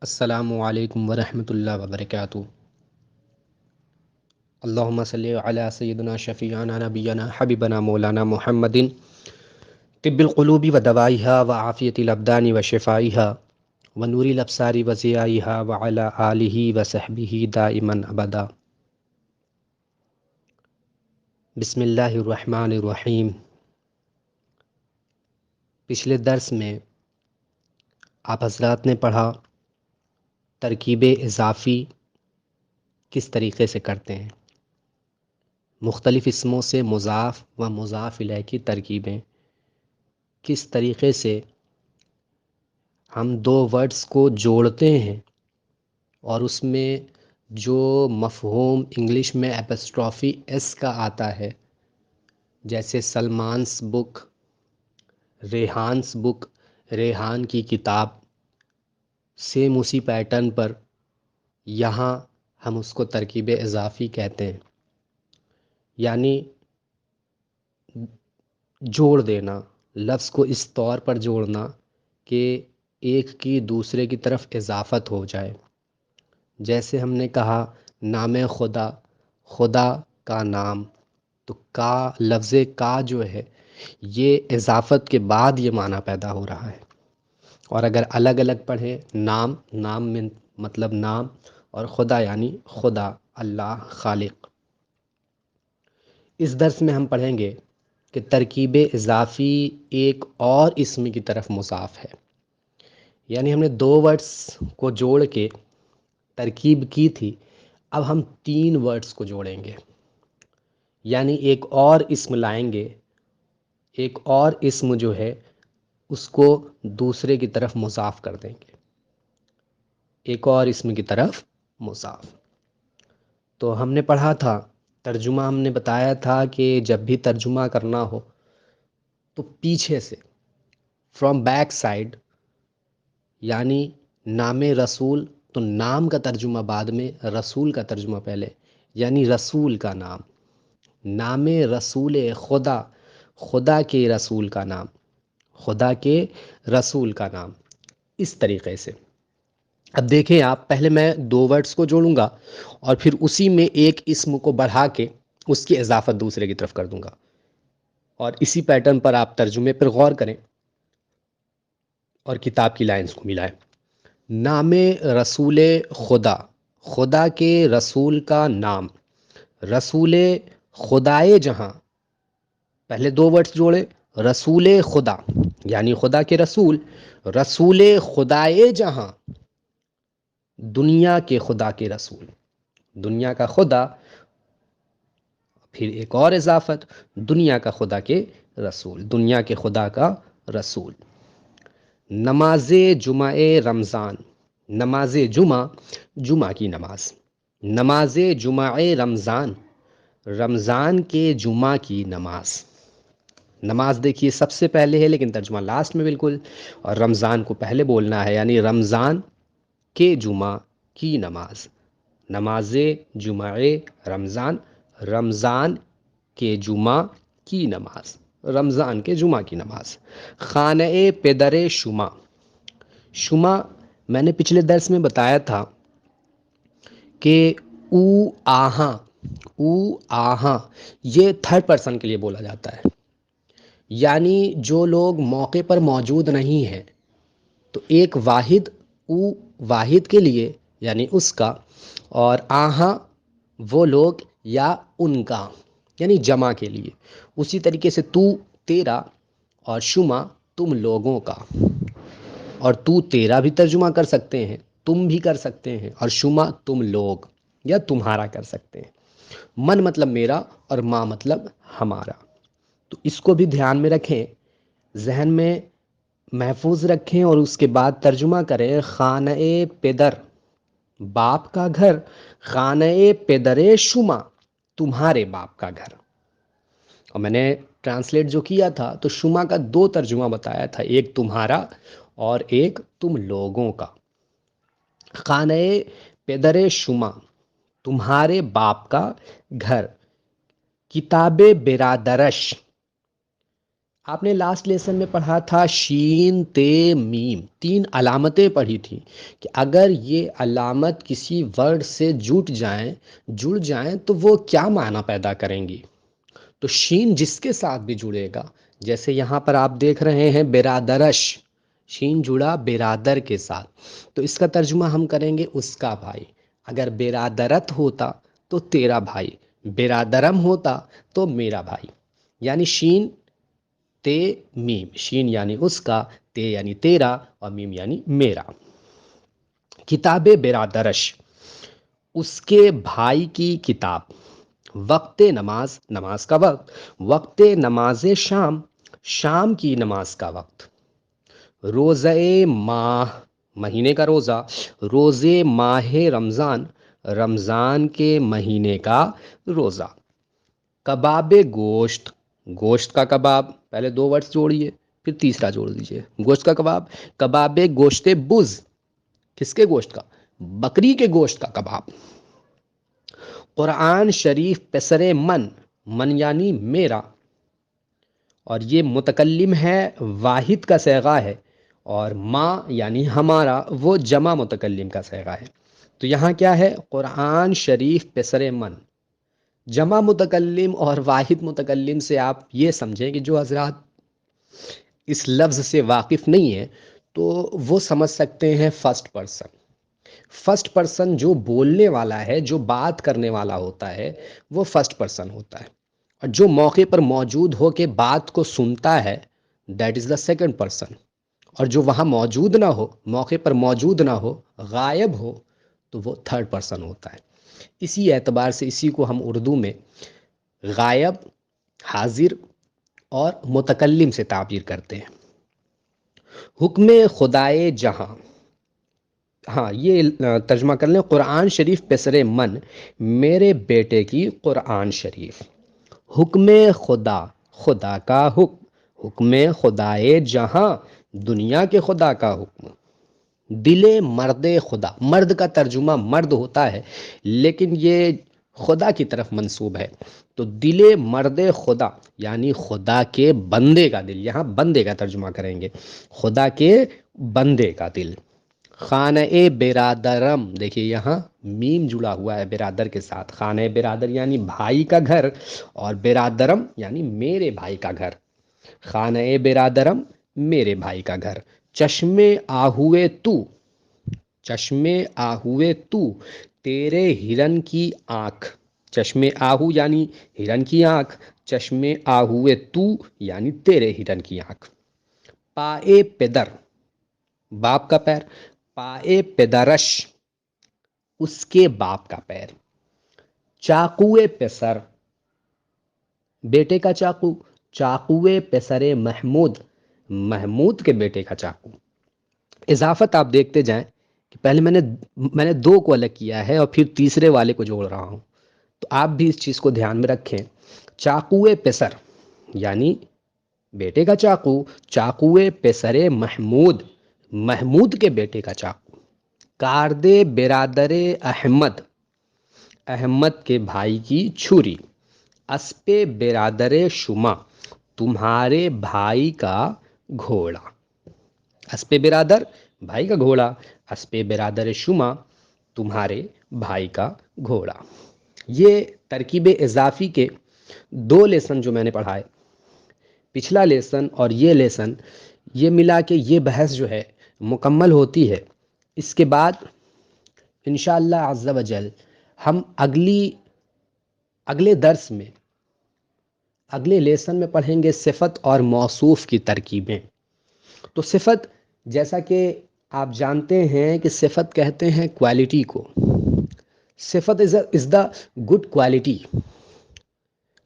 السلام علیکم ورحمۃ اللہ وبرکاتہ۔ اللہم صلی علی سیدنا شفیعنا نبینا حبیبنا مولانا محمد طب القلوب و دوائها و عافیت الابدان و شفائها و نور الابصار و ضیائها و علی آلہ و صحبہ دائما ابدا۔ بسم اللہ الرحمن الرحیم۔ پچھلے درس میں آپ حضرات نے پڑھا ترکیب اضافی کس طریقے سے کرتے ہیں، مختلف اسموں سے مضاف و مضاف الیہ کی ترکیبیں کس طریقے سے ہم دو ورڈز کو جوڑتے ہیں اور اس میں جو مفہوم انگلش میں اپسٹرافی ایس کا آتا ہے، جیسے سلمانس بک، ریحانس بک، ریحان کی کتاب، سیم اسی پیٹرن پر یہاں ہم اس کو ترکیب اضافی کہتے ہیں، یعنی جوڑ دینا، لفظ کو اس طور پر جوڑنا کہ ایک کی دوسرے کی طرف اضافت ہو جائے۔ جیسے ہم نے کہا نام خدا، خدا کا نام، تو کا لفظ کا جو ہے یہ اضافت کے بعد یہ معنی پیدا ہو رہا ہے۔ اور اگر الگ الگ پڑھیں، نام، نام میں مطلب نام، اور خدا یعنی خدا، اللہ، خالق۔ اس درس میں ہم پڑھیں گے کہ ترکیب اضافی ایک اور اسم کی طرف مضاف ہے، یعنی ہم نے دو ورڈز کو جوڑ کے ترکیب کی تھی، اب ہم تین ورڈز کو جوڑیں گے، یعنی ایک اور اسم لائیں گے، ایک اور اسم جو ہے اس کو دوسرے کی طرف مضاف کر دیں گے، ایک اور اسم کی طرف مضاف۔ تو ہم نے پڑھا تھا، ترجمہ ہم نے بتایا تھا کہ جب بھی ترجمہ کرنا ہو تو پیچھے سے، فرام بیک سائڈ، یعنی نام رسول، تو نام کا ترجمہ بعد میں، رسول کا ترجمہ پہلے، یعنی رسول کا نام، نام رسول خدا، خدا کے رسول کا نام، خدا کے رسول کا نام، اس طریقے سے۔ اب دیکھیں آپ، پہلے میں دو ورڈز کو جوڑوں گا اور پھر اسی میں ایک اسم کو بڑھا کے اس کی اضافت دوسرے کی طرف کر دوں گا، اور اسی پیٹرن پر آپ ترجمے پر غور کریں اور کتاب کی لائنز کو ملائیں۔ نام رسول خدا، خدا کے رسول کا نام، رسول خدائے جہاں، پہلے دو ورڈز جوڑے، رسول خدا یعنی خدا کے رسول، رسول خدائے جہاں، دنیا کے خدا کے رسول، دنیا کا خدا، پھر ایک اور اضافت، دنیا کا خدا کے رسول، دنیا کے خدا کا رسول۔ نماز جمعہ رمضان، نماز جمعہ، جمعہ کی نماز، نماز جمعہ رمضان، رمضان کے جمعہ کی نماز۔ نماز دیکھیے سب سے پہلے ہے لیکن ترجمہ لاسٹ میں بالکل، اور رمضان کو پہلے بولنا ہے، یعنی رمضان کے جمعہ کی نماز، نماز جمعہ رمضان، رمضان کے جمعہ کی نماز، رمضان کے جمعہ کی نماز۔ خانہ پدر شما، شما میں نے پچھلے درس میں بتایا تھا کہ او آہاں، او آہاں یہ تھرڈ پرسن کے لیے بولا جاتا ہے، یعنی جو لوگ موقع پر موجود نہیں ہیں تو ایک واحد، او واحد کے لیے یعنی اس کا، اور آہاں وہ لوگ یا ان کا یعنی جمع کے لیے۔ اسی طریقے سے تو تیرا، اور شما تم لوگوں کا، اور تو تیرا بھی ترجمہ کر سکتے ہیں، تم بھی کر سکتے ہیں، اور شما تم لوگ یا تمہارا کر سکتے ہیں۔ من مطلب میرا اور ما مطلب ہمارا، تو اس کو بھی دھیان میں رکھیں، ذہن میں محفوظ رکھیں اور اس کے بعد ترجمہ کریں۔ خانہ پدر، باپ کا گھر، خانہ پدر شما، تمہارے باپ کا گھر۔ اور میں نے ٹرانسلیٹ جو کیا تھا تو شما کا دو ترجمہ بتایا تھا، ایک تمہارا اور ایک تم لوگوں کا۔ خانہ پدر شما، تمہارے باپ کا گھر۔ کتاب برادرش، آپ نے لاسٹ لیسن میں پڑھا تھا شین تے میم، 3 علامتیں پڑھی تھیں کہ اگر یہ علامت کسی ورڈ سے جڑ جائیں تو وہ کیا معنی پیدا کریں گی. تو شین جس کے ساتھ بھی جڑے گا، جیسے یہاں پر آپ دیکھ رہے ہیں برادرش، شین جڑا برادر کے ساتھ، تو اس کا ترجمہ ہم کریں گے اس کا بھائی. اگر برادرت ہوتا تو تیرا بھائی، برادرم ہوتا تو میرا بھائی. یعنی شین تے میم، شین یعنی اس کا، تے یعنی تیرا، اور میم یعنی میرا. کتاب برادرش، اس کے بھائی کی کتاب. وقت نماز، نماز کا وقت. وقت نماز شام، شام کی نماز کا وقت. روزہ ماہ، مہینے کا روزہ. روزے ماہ رمضان، رمضان کے مہینے کا روزہ. کباب گوشت، گوشت کا کباب. پہلے 2 ورڈز جوڑیے پھر تیسرا جوڑ دیجیے. گوشت کا کباب. کباب گوشت بز، کس کے گوشت کا؟ بکری کے گوشت کا کباب. قرآن شریف پسر من، من یعنی میرا، اور یہ متکلم ہے، واحد کا صیغہ ہے، اور ما یعنی ہمارا، وہ جمع متکلم کا صیغہ ہے. تو یہاں کیا ہے؟ قرآن شریف پسر من. جمع متکلم اور واحد متکلم سے آپ یہ سمجھیں کہ جو حضرات اس لفظ سے واقف نہیں ہیں تو وہ سمجھ سکتے ہیں فرسٹ پرسن. فرسٹ پرسن جو بولنے والا ہے، جو بات کرنے والا ہوتا ہے، وہ فرسٹ پرسن ہوتا ہے. اور جو موقع پر موجود ہو کے بات کو سنتا ہے، that is the second person. اور جو وہاں موجود نہ ہو، موقع پر موجود نہ ہو، غائب ہو، تو وہ تھرڈ پرسن ہوتا ہے. اسی اعتبار سے اسی کو ہم اردو میں غائب، حاضر اور متکلم سے تعبیر کرتے ہیں. حکم خدائے جہاں، ہاں یہ ترجمہ کر لیں. قرآن شریف پسر من، میرے بیٹے کی قرآن شریف. حکم خدا، خدا کا حکم. حکم خدائے جہاں، دنیا کے خدا کا حکم. دل مرد خدا، مرد کا ترجمہ مرد ہوتا ہے لیکن یہ خدا کی طرف منسوب ہے. تو دل مرد خدا یعنی خدا کے بندے کا دل. یہاں بندے کا ترجمہ کریں گے، خدا کے بندے کا دل. خانہ برادرم، دیکھیے یہاں میم جڑا ہوا ہے برادر کے ساتھ. خانہ برادر یعنی بھائی کا گھر، اور برادرم یعنی میرے بھائی کا گھر. خانہ برادرم، میرے بھائی کا گھر. چشم آہوئے تو، چشم آہوئے تو، تیرے ہرن کی آنکھ. چشم آہو یعنی ہرن کی آنکھ، چشم آہوئے تو یعنی تیرے ہرن کی آنکھ. پائے پدر، باپ کا پیر. پائے پدرش، اس کے باپ کا پیر. چاقوئے پسر، بیٹے کا چاقو. چاقوئے پسر محمود، محمود کے بیٹے کا چاقو. اضافت آپ دیکھتے جائیں کہ پہلے میں نے 2 کو الگ کیا ہے اور پھر تیسرے والے کو جوڑ رہا ہوں، تو آپ بھی اس چیز کو دھیان میں رکھیں. چاقوئے پسر یعنی بیٹے کا چاقو. چاقوئے پسر محمود، محمود کے بیٹے کا چاقو. کارد برادر احمد، احمد کے بھائی کی چھری. اسپِ برادر شما، تمہارے بھائی کا گھوڑا. اسپِ برادر بھائی کا گھوڑا، اسپِ برادر شما تمہارے بھائی کا گھوڑا. یہ ترکیب اضافی کے 2 لیسن جو میں نے پڑھائے، پچھلا لیسن اور یہ لیسن، یہ ملا کے یہ بحث جو ہے مکمل ہوتی ہے. اس کے بعد انشاءاللہ عز و جل ہم اگلے درس میں، اگلے لیسن میں پڑھیں گے صفت اور موصوف کی ترکیبیں. تو صفت، جیسا کہ آپ جانتے ہیں کہ صفت کہتے ہیں کوالٹی کو. صفت is the good quality.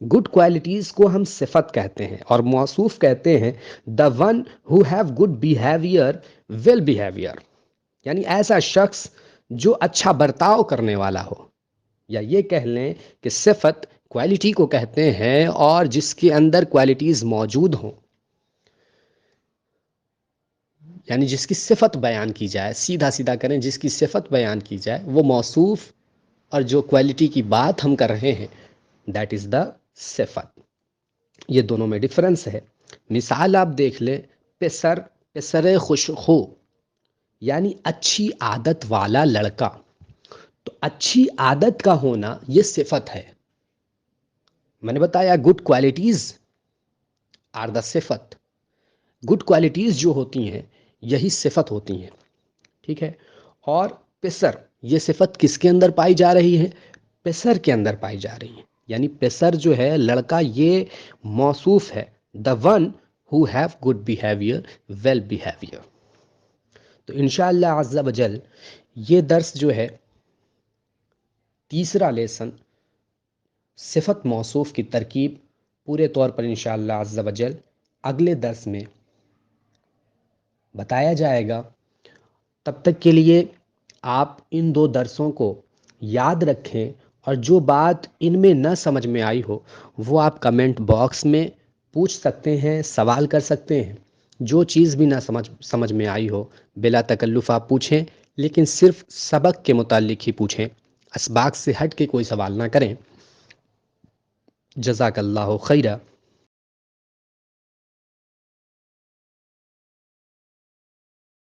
Good qualities کو ہم صفت کہتے ہیں، اور موصوف کہتے ہیں the one who have good behaviour well behaviour, یعنی ایسا شخص جو اچھا برتاؤ کرنے والا ہو. یا یہ کہہ لیں کہ صفت کوالٹی کو کہتے ہیں، اور جس کے اندر کوالٹیز موجود ہوں، یعنی جس کی صفت بیان کی جائے، سیدھا سیدھا کریں، جس کی صفت بیان کی جائے وہ موصوف، اور جو کوالٹی کی بات ہم کر رہے ہیں دیٹ از دا صفت. یہ دونوں میں ڈفرنس ہے. مثال آپ دیکھ لیں، پسر خوشخو یعنی اچھی عادت والا لڑکا. تو اچھی عادت کا ہونا یہ صفت ہے. میں نے بتایا گڈ کوالٹیز آر دا صفت. گڈ کوالٹیز جو ہوتی ہیں یہی صفت ہوتی ہیں. ٹھیک ہے. اور پسر یہ صفت کس کے اندر پائی جا رہی ہے؟ پسر کے اندر پائی جا رہی ہے. یعنی پسر جو ہے لڑکا، یہ موصوف ہے the one who have good behaviour, well behaviour. تو انشاءاللہ عز و جل یہ درس جو ہے، تیسرا لیسن صفت موصوف کی ترکیب، پورے طور پر انشاءاللہ عز و جل اگلے درس میں بتایا جائے گا. تب تک کے لیے آپ ان 2 درسوں کو یاد رکھیں، اور جو بات ان میں نہ سمجھ میں آئی ہو وہ آپ کمنٹ باکس میں پوچھ سکتے ہیں، سوال کر سکتے ہیں. جو چیز بھی نہ سمجھ میں آئی ہو بلا تکلف آپ پوچھیں، لیکن صرف سبق کے متعلق ہی پوچھیں، اسباق سے ہٹ کے کوئی سوال نہ کریں. جزاک اللہ خیرہ.